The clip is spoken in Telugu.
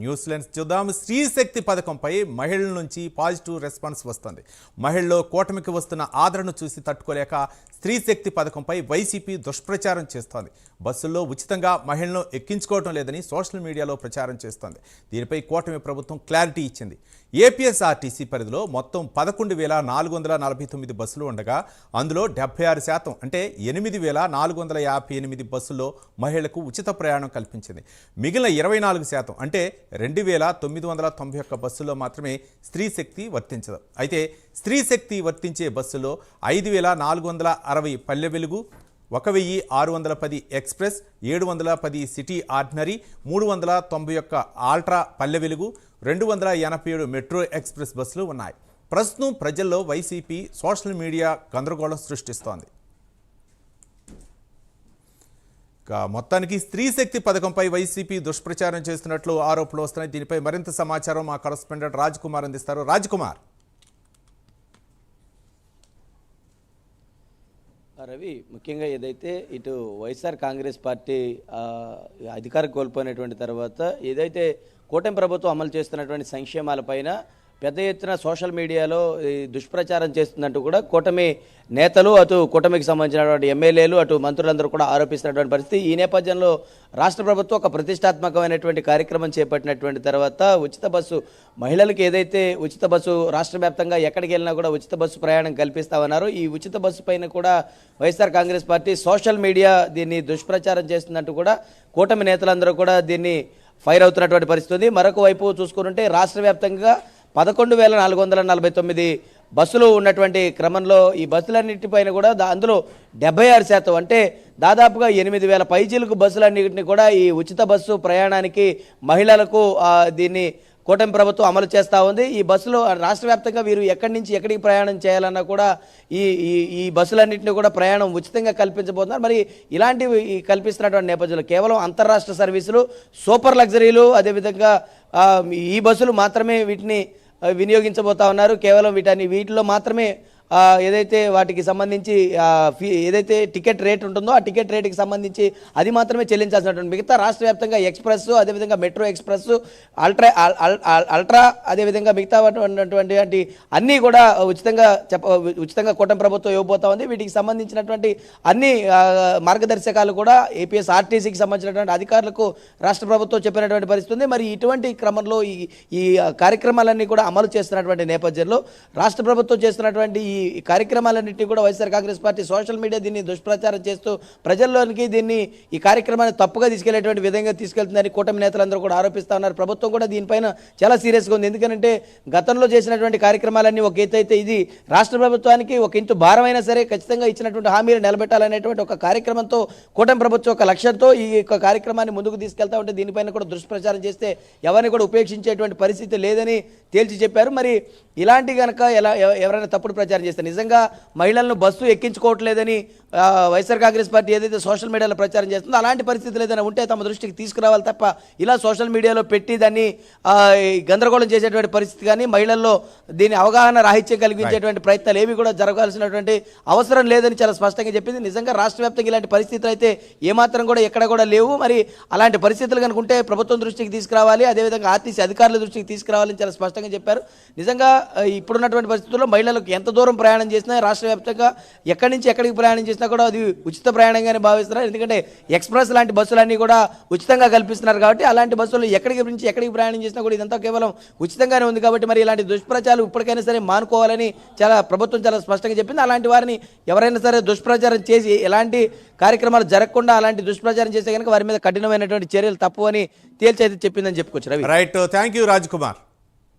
న్యూస్ లెన్స్ చూద్దాం. స్త్రీ శక్తి పథకంపై మహిళల నుంచి పాజిటివ్ రెస్పాన్స్ వస్తుంది. మహిళల్లో కూటమికి వస్తున్న ఆదరణ చూసి తట్టుకోలేక స్త్రీ శక్తి పథకంపై వైసీపీ దుష్ప్రచారం చేస్తోంది. బస్సుల్లో ఉచితంగా మహిళలను ఎక్కించుకోవడం లేదని సోషల్ మీడియాలో ప్రచారం చేస్తోంది. దీనిపై కూటమి ప్రభుత్వం క్లారిటీ ఇచ్చింది. ఏపీఎస్ఆర్టీసీ పరిధిలో మొత్తం 11,449 బస్సులు ఉండగా అందులో 76% అంటే 8,458 బస్సుల్లో మహిళలకు ఉచిత ప్రయాణం కల్పించింది. మిగిలిన 24% అంటే 2,991 బస్సుల్లో మాత్రమే స్త్రీ శక్తి వర్తించదు. అయితే స్త్రీ శక్తి వర్తించే బస్సులో 5,460 Palle Velugu, 1,610 express, 710 city ordinary, 391 ultra Palle Velugu, 287 metro express బస్సులు ఉన్నాయి. ప్రస్తుతం ప్రజల్లో వైసీపీ సోషల్ మీడియా గందరగోళం సృష్టిస్తోంది. మొత్తానికి స్త్రీ శక్తి పథకంపై వైసీపీ దుష్ప్రచారం చేస్తున్నట్లు ఆరోపణలు వస్తున్నాయి. దీనిపై మరింత సమాచారం మా కరెస్పాండెంట్ రాజ్ కుమార్ అందిస్తారు. రాజ్ కుమార్. రవి, ముఖ్యంగా ఏదైతే ఇటు వైఎస్ఆర్ కాంగ్రెస్ పార్టీ అధికారం కోల్పోయినటువంటి తర్వాత ఏదైతే కూటమి ప్రభుత్వం అమలు చేస్తున్నటువంటి సంక్షేమాలపైన పెద్ద ఎత్తున సోషల్ మీడియాలో దుష్ప్రచారం చేస్తుందంటూ కూడా కూటమి నేతలు, అటు కూటమికి సంబంధించినటువంటి ఎమ్మెల్యేలు, అటు మంత్రులందరూ కూడా ఆరోపిస్తున్నటువంటి పరిస్థితి. ఈ నేపథ్యంలో రాష్ట్ర ప్రభుత్వం ఒక ప్రతిష్టాత్మకమైనటువంటి కార్యక్రమం చేపట్టినటువంటి తర్వాత ఉచిత బస్సు మహిళలకు ఏదైతే ఉచిత బస్సు రాష్ట్ర వ్యాప్తంగా ఎక్కడికి వెళ్ళినా కూడా ఉచిత బస్సు ప్రయాణం కల్పిస్తామన్నారు. ఈ ఉచిత బస్సు పైన కూడా YSR Congress party social media దీన్ని దుష్ప్రచారం చేస్తుందంటూ కూడా కూటమి నేతలందరూ కూడా దీన్ని ఫైర్ అవుతున్నటువంటి పరిస్థితి ఉంది. మరొక వైపు చూసుకుంటే రాష్ట్ర వ్యాప్తంగా 11,449 బస్సులు ఉన్నటువంటి క్రమంలో ఈ బస్సులన్నింటిపైన కూడా అందులో 76% అంటే దాదాపుగా 8,000 పైచీలకు బస్సులన్నింటినీ కూడా ఈ ఉచిత బస్సు ప్రయాణానికి మహిళలకు దీన్ని కూటమి ప్రభుత్వం అమలు చేస్తూ ఉంది. ఈ బస్సులో రాష్ట్ర వ్యాప్తంగా వీరు ఎక్కడి నుంచి ఎక్కడికి ప్రయాణం చేయాలన్నా కూడా ఈ బస్సులన్నింటినీ కూడా ప్రయాణం ఉచితంగా కల్పించబోతున్నారు. మరి ఇలాంటివి కల్పిస్తున్నటువంటి నేపథ్యంలో కేవలం అంతర్రాష్ట్ర సర్వీసులు, సూపర్ లగ్జరీలు, అదేవిధంగా ఈ బస్సులు మాత్రమే వీటిని వినియోగించబోతా ఉన్నారు. కేవలం వీటిలో మాత్రమే ఏదైతే వాటికి సంబంధించి ఏదైతే టికెట్ రేట్ ఉంటుందో ఆ టికెట్ రేటుకి సంబంధించి అది మాత్రమే చెల్లించాల్సినటువంటి మిగతా రాష్ట్ర వ్యాప్తంగా ఎక్స్ప్రెస్, అదేవిధంగా మెట్రో ఎక్స్ప్రెస్, అల్ట్రా అదేవిధంగా మిగతా ఉన్నటువంటి అన్నీ కూడా ఉచితంగా కూటమి ప్రభుత్వం ఇవ్వబోతా ఉంది. వీటికి సంబంధించినటువంటి అన్ని మార్గదర్శకాలు కూడా ఏపీఎస్ఆర్టీసీకి సంబంధించినటువంటి అధికారులకు రాష్ట్ర ప్రభుత్వం చెప్పినటువంటి పరిస్థితి ఉంది. మరి ఇటువంటి క్రమంలో ఈ కార్యక్రమాలన్నీ కూడా అమలు చేస్తున్నటువంటి నేపథ్యంలో రాష్ట్ర ప్రభుత్వం చేస్తున్నటువంటి ఈ కార్యక్రమాలన్నింటినీ కూడా YSR Congress party social media దీన్ని దుష్ప్రచారం చేస్తూ ప్రజల్లోనికి ఈ కార్యక్రమాన్ని తప్పుగా తీసుకెళ్లేటువంటి విధంగా తీసుకెళ్తుందని కూటమి నేతలందరూ కూడా ఆరోపిస్తా ఉన్నారు. ప్రభుత్వం కూడా దీనిపైన చాలా సీరియస్గా ఉంది. ఎందుకంటే గతంలో చేసినటువంటి కార్యక్రమాలన్నీ ఒక ఎత్తు అయితే ఇది రాష్ట్ర ప్రభుత్వానికి ఒక ఇంచు భారమైనా సరే ఖచ్చితంగా ఇచ్చినటువంటి హామీలు నిలబెట్టాలనేటువంటి ఒక కార్యక్రమంతో కూటమి ప్రభుత్వం ఒక లక్ష్యంతో ఈ కార్యక్రమాన్ని ముందుకు తీసుకెళ్తా ఉంటే దీనిపైన కూడా దుష్ప్రచారం చేస్తే ఎవరిని కూడా ఉపేక్షించేటువంటి పరిస్థితి లేదని తేల్చి చెప్పారు. మరి ఇలాంటి కనుక ఎవరైనా తప్పుడు ప్రచారం చేస్తే నిజంగా మహిళలను బస్సు ఎక్కించుకోవట్లేదని వైఎస్ఆర్ కాంగ్రెస్ పార్టీ ఏదైతే సోషల్ మీడియాలో ప్రచారం చేస్తుందో అలాంటి పరిస్థితులు ఏదైనా ఉంటే తమ దృష్టికి తీసుకురావాలి తప్ప ఇలా సోషల్ మీడియాలో పెట్టి దాన్ని గందరగోళం చేసేటువంటి పరిస్థితి కానీ మహిళల్లో దీని అవగాహన రాహిత్యం కలిగించేటువంటి ప్రయత్నాలు ఏవి కూడా జరగాల్సినటువంటి అవసరం లేదని చాలా స్పష్టంగా చెప్పింది. నిజంగా రాష్ట్ర వ్యాప్తంగా ఇలాంటి పరిస్థితులు అయితే ఏమాత్రం కూడా ఎక్కడ కూడా లేవు. మరి అలాంటి పరిస్థితులు కనుకుంటే ప్రభుత్వం దృష్టికి తీసుకురావాలి, అదేవిధంగా ఆర్టీసీ అధికారుల దృష్టికి తీసుకురావాలని చాలా స్పష్టంగా చెప్పారు. నిజంగా ఇప్పుడున్నటువంటి పరిస్థితుల్లో మహిళలకు ఎంత దూరం ప్రయాణం చేసినా రాష్ట్ర వ్యాప్తంగా ఎక్కడి నుంచి ఎక్కడికి ప్రయాణం చేసినా కూడా అది ఉచిత ప్రయాణంగానే భావిస్తున్నారు. ఎందుకంటే ఎక్స్ప్రెస్ లాంటి బస్సులన్నీ కూడా ఉచితంగా కల్పిస్తున్నారు కాబట్టి అలాంటి బస్సులు ఎక్కడికి నుంచి ఎక్కడికి ప్రయాణం చేసినా కూడా ఇదంతా కేవలం ఉచితంగానే ఉంది. కాబట్టి మరి ఇలాంటి దుష్ప్రచారాలు ఇప్పటికైనా సరే మానుకోవాలని ప్రభుత్వం చాలా స్పష్టంగా చెప్పింది. అలాంటి వారిని ఎవరైనా సరే దుష్ప్రచారం చేసి ఎలాంటి కార్యక్రమాలు జరగకుండా అలాంటి దుష్ప్రచారం చేస్తే కనుక వారి మీద కఠినమైనటువంటి చర్యలు తప్పు అని తేల్చైతే చెప్పిందని చెప్పుకోవచ్చు. Ravi, right, thank you Raj Kumar.